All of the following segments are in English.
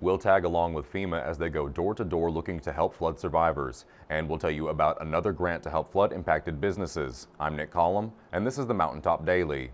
We'll tag along with FEMA as they go door to door looking to help flood survivors. And we'll tell you about another grant to help flood impacted businesses. I'm Nick Collum, and this is the Mountaintop Daily.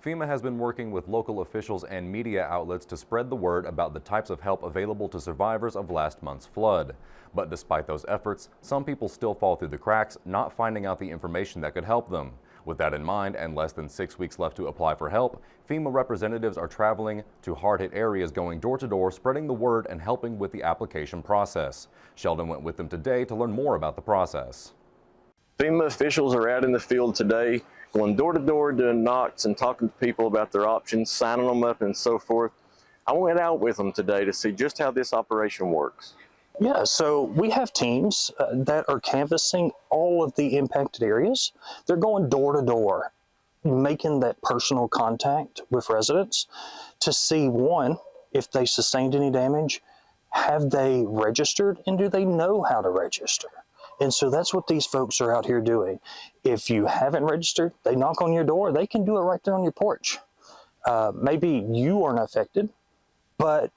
FEMA has been working with local officials and media outlets to spread the word about the types of help available to survivors of last month's flood. But despite those efforts, some people still fall through the cracks, not finding out the information that could help them. With that in mind, and less than 6 weeks left to apply for help, FEMA representatives are traveling to hard-hit areas, going door to door, spreading the word and helping with the application process. Sheldon went with them today to learn more about the process. FEMA officials are out in the field today, going door to door, doing knocks and talking to people about their options, signing them up and so forth. I went out with them today to see just how this operation works. Yeah, so we have teams that are canvassing all of the impacted areas. They're going door to door, making that personal contact with residents to see, one, if they sustained any damage, have they registered, and do they know how to register? And so that's what these folks are out here doing. If you haven't registered, they knock on your door. They can do it right there on your porch. Maybe you aren't affected, but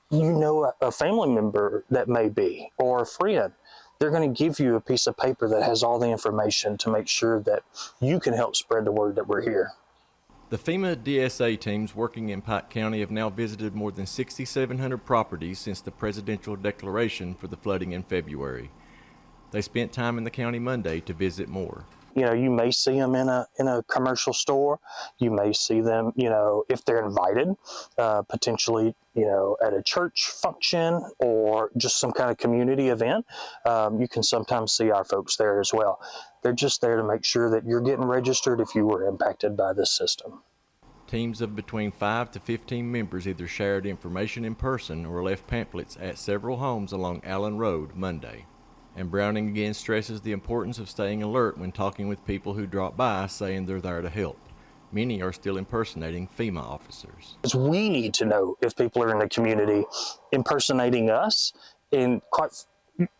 you know a family member that may be, or a friend. They're going to give you a piece of paper that has all the information to make sure that you can help spread the word that we're here. The FEMA DSA teams working in Pike County have now visited more than 6,700 properties since the presidential declaration for the flooding in February. They spent time in the county Monday to visit more. You know, you may see them in a commercial store. You may see them, you know, if they're invited, potentially, you know, at a church function or just some kind of community event. You can sometimes see our folks there as well. They're just there to make sure that you're getting registered if you were impacted by this system. Teams of between 5 to 15 members either shared information in person or left pamphlets at several homes along Allen Road Monday. And Browning again stresses the importance of staying alert when talking with people who drop by saying they're there to help. Many are still impersonating FEMA officers. We need to know if people are in the community impersonating us, and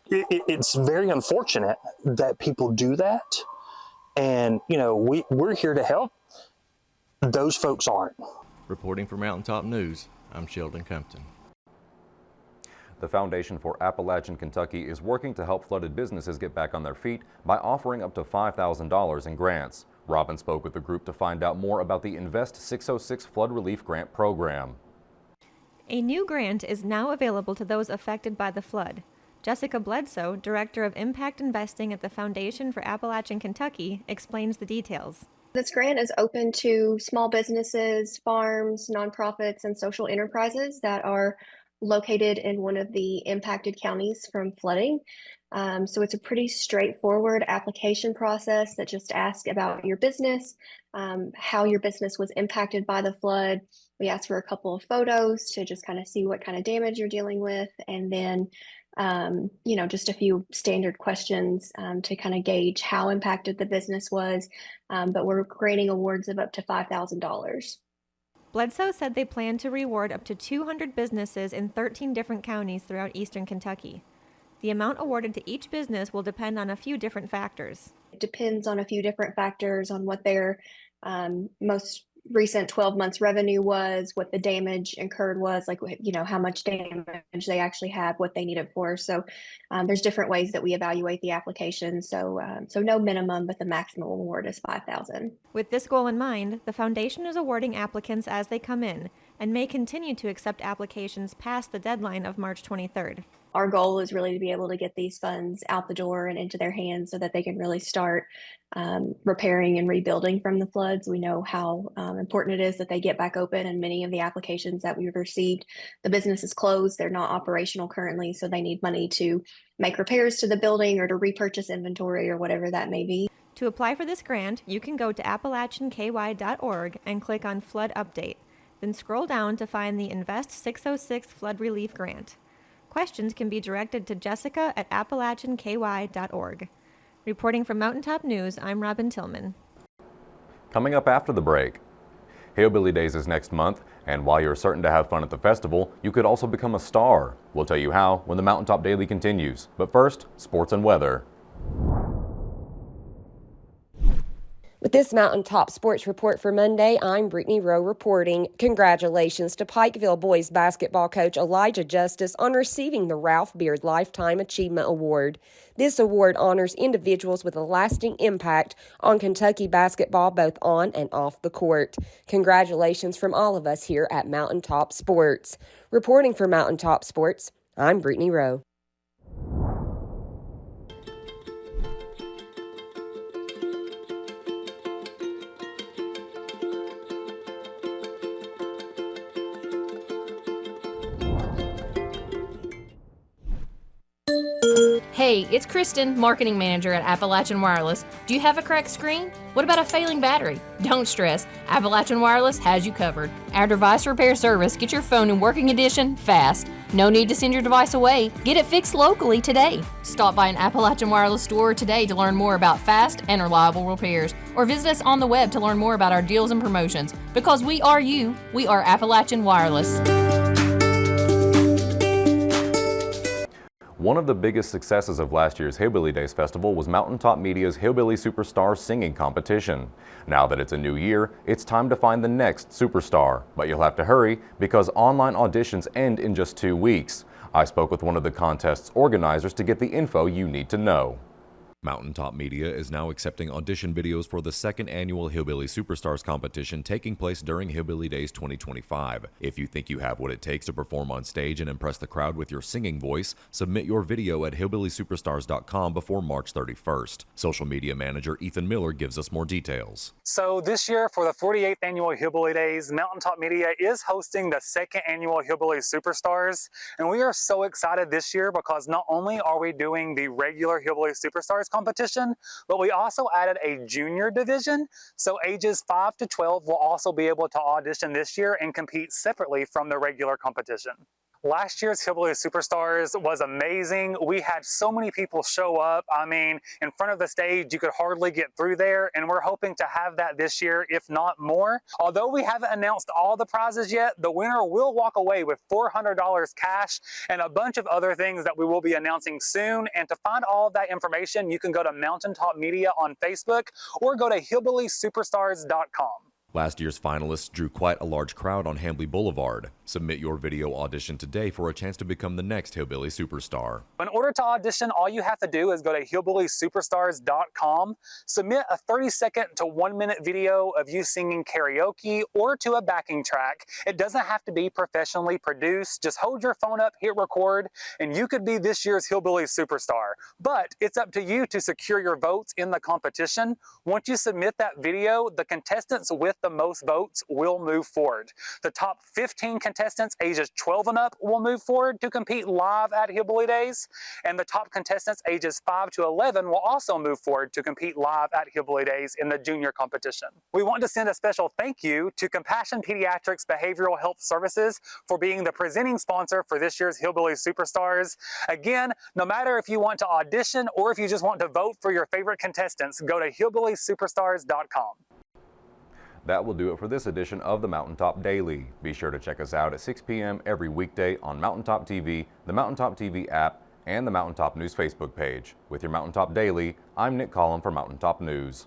it's very unfortunate that people do that. And, you know, we're here to help. Those folks aren't. Reporting for Mountaintop News, I'm Sheldon Compton. The Foundation for Appalachian Kentucky is working to help flooded businesses get back on their feet by offering up to $5,000 in grants. Robin spoke with the group to find out more about the Invest 606 Flood Relief Grant Program. A new grant is now available to those affected by the flood. Jessica Bledsoe, Director of Impact Investing at the Foundation for Appalachian Kentucky, explains the details. This grant is open to small businesses, farms, nonprofits, and social enterprises that are located in one of the impacted counties from flooding. So it's a pretty straightforward application process that just asks about your business, how your business was impacted by the flood. We ask for a couple of photos to just kind of see what kind of damage you're dealing with, and then you know, just a few standard questions to kind of gauge how impacted the business was. But we're granting awards of up to $5,000. Bledsoe said they plan to reward up to 200 businesses in 13 different counties throughout eastern Kentucky. The amount awarded to each business will depend on a few different factors. It depends on a few different factors, on what their most recent 12 months revenue was, what the damage incurred was, like, you know, how much damage they actually had, what they need it for. So there's different ways that we evaluate the application. So no minimum, but the maximum award is $5,000. With this goal in mind, the foundation is awarding applicants as they come in and may continue to accept applications past the deadline of March 23rd. Our goal is really to be able to get these funds out the door and into their hands so that they can really start repairing and rebuilding from the floods. We know how important it is that they get back open, and many of the applications that we've received, the business is closed, they're not operational currently, so they need money to make repairs to the building or to repurchase inventory or whatever that may be. To apply for this grant, you can go to appalachianky.org and click on Flood Update, then scroll down to find the Invest 606 Flood Relief Grant. Questions can be directed to Jessica at appalachianky.org. Reporting from Mountaintop News, I'm Robin Tillman. Coming up after the break, Hillbilly Days is next month, and while you're certain to have fun at the festival, you could also become a star. We'll tell you how when the Mountaintop Daily continues. But first, sports and weather. With this Mountaintop Sports Report for Monday, I'm Brittany Rowe reporting. Congratulations to Pikeville boys basketball coach Elijah Justice on receiving the Ralph Beard Lifetime Achievement Award. This award honors individuals with a lasting impact on Kentucky basketball both on and off the court. Congratulations from all of us here at Mountaintop Sports. Reporting for Mountaintop Sports, I'm Brittany Rowe. Hey, it's Kristen, Marketing Manager at Appalachian Wireless. Do you have a cracked screen? What about a failing battery? Don't stress. Appalachian Wireless has you covered. Our device repair service gets your phone in working condition fast. No need to send your device away. Get it fixed locally today. Stop by an Appalachian Wireless store today to learn more about fast and reliable repairs. Or visit us on the web to learn more about our deals and promotions. Because we are you, we are Appalachian Wireless. One of the biggest successes of last year's Hillbilly Days Festival was Mountaintop Media's Hillbilly Superstar Singing Competition. Now that it's a new year, it's time to find the next superstar. But you'll have to hurry because online auditions end in just 2 weeks. I spoke with one of the contest's organizers to get the info you need to know. Mountaintop Media is now accepting audition videos for the second annual Hillbilly Superstars competition taking place during Hillbilly Days 2025. If you think you have what it takes to perform on stage and impress the crowd with your singing voice, submit your video at hillbillysuperstars.com before March 31st. Social media manager Ethan Miller gives us more details. So this year for the 48th annual Hillbilly Days, Mountaintop Media is hosting the second annual Hillbilly Superstars. And we are so excited this year because not only are we doing the regular Hillbilly Superstars competition, but we also added a junior division. So ages 5 to 12 will also be able to audition this year and compete separately from the regular competition. Last year's Hillbilly Superstars was amazing. We had so many people show up. I mean, in front of the stage, you could hardly get through there, and we're hoping to have that this year, if not more. Although we haven't announced all the prizes yet, the winner will walk away with $400 cash and a bunch of other things that we will be announcing soon. And to find all of that information, you can go to Mountaintop Media on Facebook or go to hillbillysuperstars.com. Last year's finalists drew quite a large crowd on Hambly Boulevard. Submit your video audition today for a chance to become the next Hillbilly Superstar. In order to audition, all you have to do is go to hillbillysuperstars.com, submit a 30-second to 1-minute video of you singing karaoke or to a backing track. It doesn't have to be professionally produced. Just hold your phone up, hit record, and you could be this year's Hillbilly Superstar. But it's up to you to secure your votes in the competition. Once you submit that video, the contestants with the most votes will move forward. The top 15 contestants ages 12 and up will move forward to compete live at Hillbilly Days, and the top contestants ages 5 to 11 will also move forward to compete live at Hillbilly Days in the junior competition. We want to send a special thank you to Compassion Pediatrics Behavioral Health Services for being the presenting sponsor for this year's Hillbilly Superstars. Again, no matter if you want to audition or if you just want to vote for your favorite contestants, go to hillbillysuperstars.com. That will do it for this edition of the Mountaintop Daily. Be sure to check us out at 6 p.m. every weekday on Mountaintop TV, the Mountaintop TV app, and the Mountaintop News Facebook page. With your Mountaintop Daily, I'm Nick Collin for Mountaintop News.